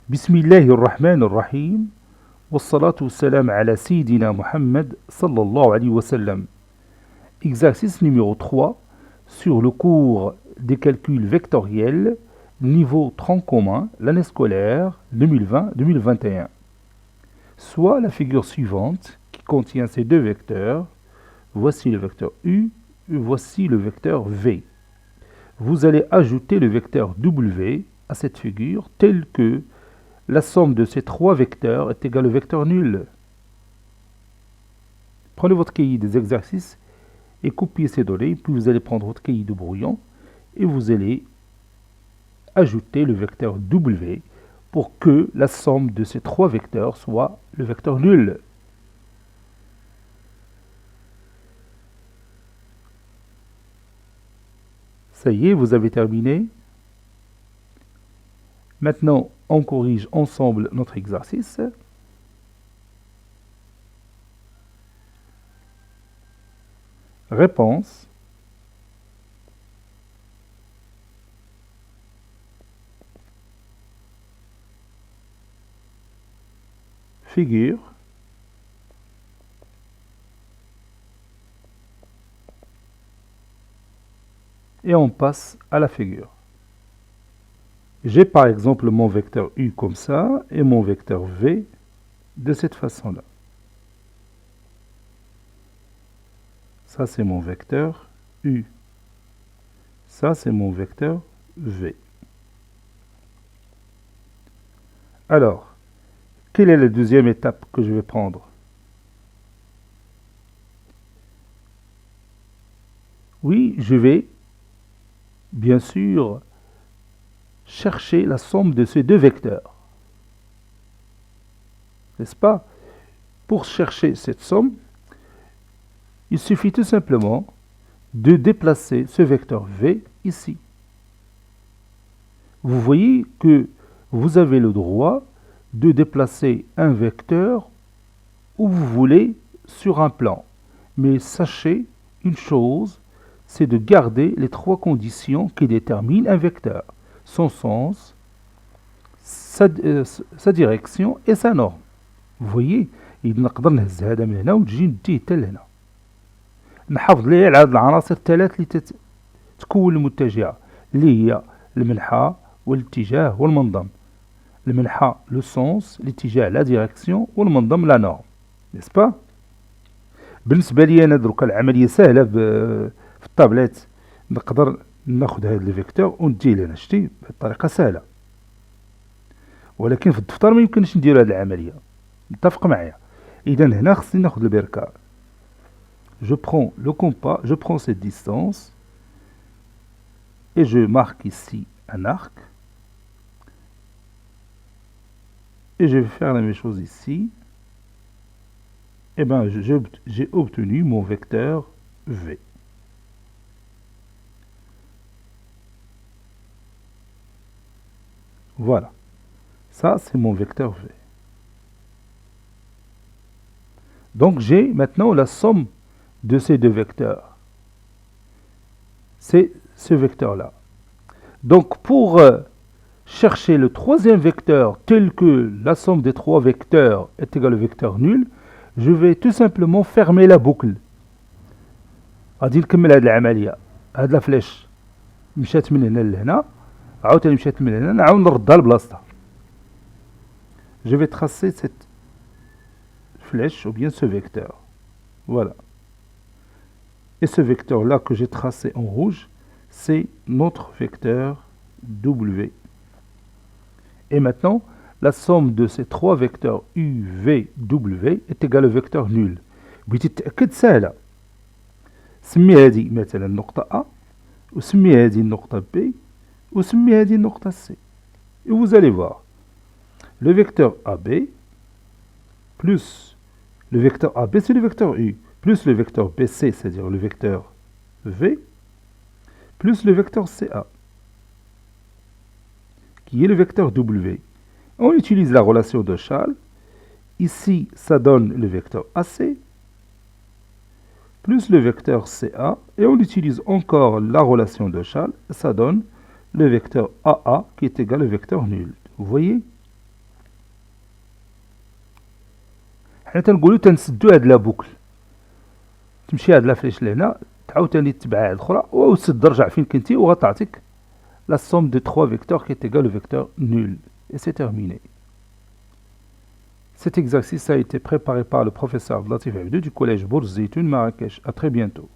بسم الله الرحمن الرحيم والصلاة والسلام على سيدنا Muhammad sallallahu alayhi wa sallam. Exercice numéro 3 sur le cours des calculs vectoriels, niveau tronc commun, l'année scolaire 2020-2021. Soit la figure suivante qui contient ces deux vecteurs. Voici le vecteur U et voici le vecteur V. Vous allez ajouter le vecteur W à cette figure tel que la somme de ces trois vecteurs est égale au vecteur nul. Prenez votre cahier des exercices et copiez ces données, puis vous allez prendre votre cahier de brouillon et vous allez ajouter le vecteur W pour que la somme de ces trois vecteurs soit le vecteur nul. Ça y est, vous avez terminé. Maintenant, on corrige ensemble notre exercice. Réponse. Figure. Et on passe à la figure. J'ai par exemple mon vecteur U comme ça et mon vecteur V de cette façon-là. Ça c'est mon vecteur U. Ça c'est mon vecteur V. Alors, quelle est la deuxième étape que je vais prendre? Oui, je vais bien sûr chercher la somme de ces deux vecteurs. N'est-ce pas? Pour chercher cette somme, il suffit tout simplement de déplacer ce vecteur V ici. Vous voyez que vous avez le droit de déplacer un vecteur où vous voulez sur un plan. Mais sachez une chose, c'est de garder les trois conditions qui déterminent un vecteur. Son sens, sa direction et sa norme. Vous voyez, إذا نقدر نهز هذا من هنا ونجي نديه حتى لهنا. نحافظ ليه على هاد العناصر الثلاث اللي تكون المتجهة اللي هي المنحى والاتجاه والمنظم. المنحى لو سونس، الاتجاه لا ديريكسيون والمنظم لا نورم. نيسبا با؟ بالنسبة لي أنا دروك العملية سهلة في الطابلات نقدر ناخد هذا الفيكتور ونديه لهنا، شتي بطريقة سهلة. ولكن في الدفتر ما يمكنش ندير هذه العملية، متفق معايا. إذا هنا خصني ناخد البركة. Je prends le compas, je prends cette distance et je marque ici un arc. Et je vais faire la même chose ici. Et bien, j'ai obtenu mon vecteur V. Voilà. Ça, c'est mon vecteur V. Donc, j'ai maintenant la somme de ces deux vecteurs. C'est ce vecteur-là. Donc, pour chercher le troisième vecteur tel que la somme des trois vecteurs est égale au vecteur nul, je vais tout simplement fermer la boucle. غادي نكمل هذه العملية. هاد لا فلاش مشات من هنا لهنا، عاوتاني مشات من هنا، نعاود نردها لبلاصتها. Je vais tracer cette flèche ou bien ce vecteur. Voilà. Et ce vecteur-là que j'ai tracé en rouge, c'est notre vecteur W. Et maintenant, la somme de ces trois vecteurs U, V, W est égale au vecteur nul. بغيتي تتأكد سهلة. سمي هذه مثلا النقطة A وسمي هذه النقطة B وسمي هذه النقطة C. Et vous allez voir. Le vecteur AB plus le vecteur AB, c'est le vecteur U, plus le vecteur BC, c'est-à-dire le vecteur V, plus le vecteur CA, qui est le vecteur W. On utilise la relation de Chasles. Ici, ça donne le vecteur AC, plus le vecteur CA, et on utilise encore la relation de Chasles, ça donne le vecteur AA qui est égal au vecteur nul. Vous voyez? حنا تنقولوا تنسدو هاد لا بوكل، تمشي هاد لا فليش لهنا تعاوتاني تتبع هاد الاخرى وتسد رجع فين كنتي وغتعطيك la somme de 3 vecteurs qui est égale au vecteur nul. Et c'est terminé. Cet exercice a été préparé par le professeur Latif Abdou du collège Bourz Zitoun Marrakech. À très bientôt.